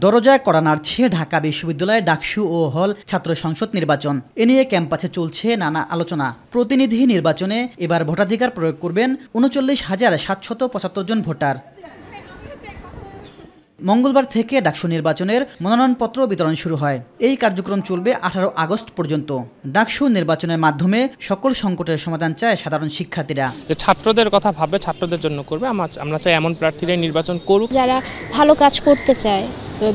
দরজায় কড়া নাড়ছে ঢাকা বিশ্ববিদ্যালয়ের ডাকসু ও হল ছাত্র সংসদ নির্বাচন। এ নিয়ে ক্যাম্পাসে চলছে নানা আলোচনা। প্রতিনিধি নির্বাচনে এবার ভোটাধিকার প্রয়োগ করবেন ৩৯,৭৭৫ জন ভোটার। মঙ্গলবার থেকে ডাকসু নির্বাচনের মনোনয়নপত্র বিতরণ শুরু হয়। এই কার্যক্রম চলবে ১৮ আগস্ট পর্যন্ত। ডাকসু নির্বাচনের মাধ্যমে সকল সংকটের সমাধান চায় সাধারণ শিক্ষার্থীরা। যে ছাত্রদের কথা ভাবে, ছাত্রদের জন্য করবে, আমরা চাই এমন প্রার্থীরাই নির্বাচন করুক যারা ভালো কাজ করতে চায়,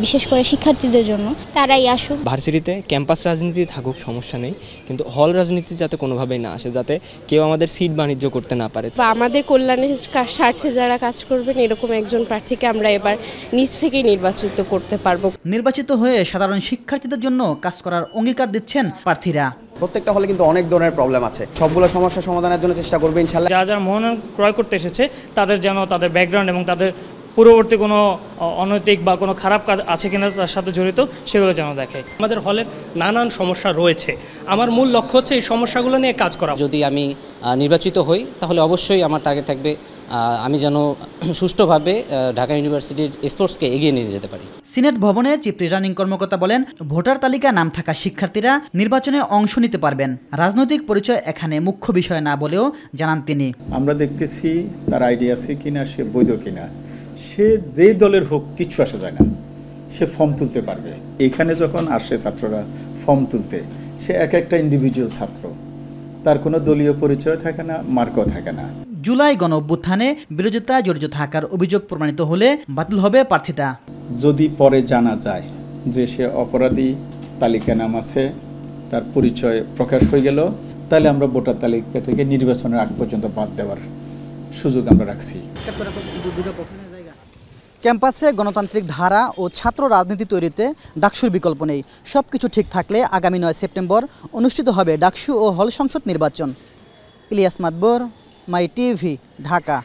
বিশেষ করে শিক্ষার্থীদের জন্য, তারাই আসুক। ভার্সিটিতে ক্যাম্পাস রাজনীতি থাকুক, সমস্যা নেই, কিন্তু হল রাজনীতি যাতে কোনোভাবেই না আসে, যাতে কেউ আমাদের সিট বাণিজ্য করতে না পারে। বা আমাদের কল্যাণের স্বার্থে যারা কাজ করবেন এরকম একজন প্রার্থীকে আমরা এবার নিজ থেকেই নির্বাচিত করতে পারবো। নির্বাচিত হয়ে সাধারণ শিক্ষার্থীদের জন্য কাজ করার অঙ্গীকার দিচ্ছেন প্রার্থীরা। প্রত্যেকটা হলে কিন্তু অনেক ধরনের প্রবলেম আছে, সবগুলো সমস্যা সমাধানের জন্য চেষ্টা করবে ইনশাআল্লাহ। যারা মনোনয়ন ক্রয় করতে এসেছে তাদের যেন তাদের ব্যাকগ্রাউন্ড এবং তাদের পূর্ববর্তী কোনো অনৈতিক বা কোনো খারাপ কাজ আছে কিনা তার সাথে জড়িত সেগুলো যেন দেখে। আমাদের হলে নানান সমস্যা রয়েছে, আমার মূল লক্ষ্য হচ্ছে এই সমস্যাগুলো নিয়ে কাজ করা। যদি আমি নির্বাচিত হই তাহলে অবশ্যই আমার টার্গেট থাকবে আমি যেন সুষ্ঠুভাবে ঢাকা ইউনিভার্সিটির স্পোর্টসকে এগিয়ে নিয়ে যেতে পারি। সিনেট ভবনে চিফ রিটার্নিং কর্মকর্তা বলেন, ভোটার তালিকায় নাম থাকা শিক্ষার্থীরা নির্বাচনে অংশ নিতে পারবেন। রাজনৈতিক পরিচয় এখানে মুখ্য বিষয় না বলেও জানান তিনি। আমরা দেখতেছি তার আইডিয়া আছে কিনা, সে বৈধ কিনা, সে যেই দলের হোক কিচ্ছু আসা যায় না, সে ফর্ম তুলতে পারবে। এখানে যখন আসে ছাত্ররা ফর্ম তুলতে, সে এক একটা ইন্ডিভিজুয়াল ছাত্র, তার কোনো দলীয় পরিচয় থাকে না, মার্কও থাকে না। জুলাই গণ অভ্যুত্থানে বিরোধিতায় জড়িত থাকার অভিযোগ প্রমাণিত হলে বাতিল হবে প্রার্থিতা। যদি পরে জানা যায় যে সে অপরাধী, তালিকা নাম আছে, তার পরিচয় প্রকাশ হয়ে গেল, তাহলে আমরা ভোটার তালিকা থেকে নির্বাচনের আগ পর্যন্ত বাদ দেওয়ার সুযোগ আমরা রাখছি। ক্যাম্পাসে গণতান্ত্রিক ধারা ও ছাত্র রাজনীতি তৈরিতে ডাকসুর বিকল্প নেই। সবকিছু ঠিক থাকলে আগামী ৯ সেপ্টেম্বর অনুষ্ঠিত হবে ডাকসু ও হল সংসদ নির্বাচন। ইলিয়াস মাদবর, মাই টিভি, ঢাকা।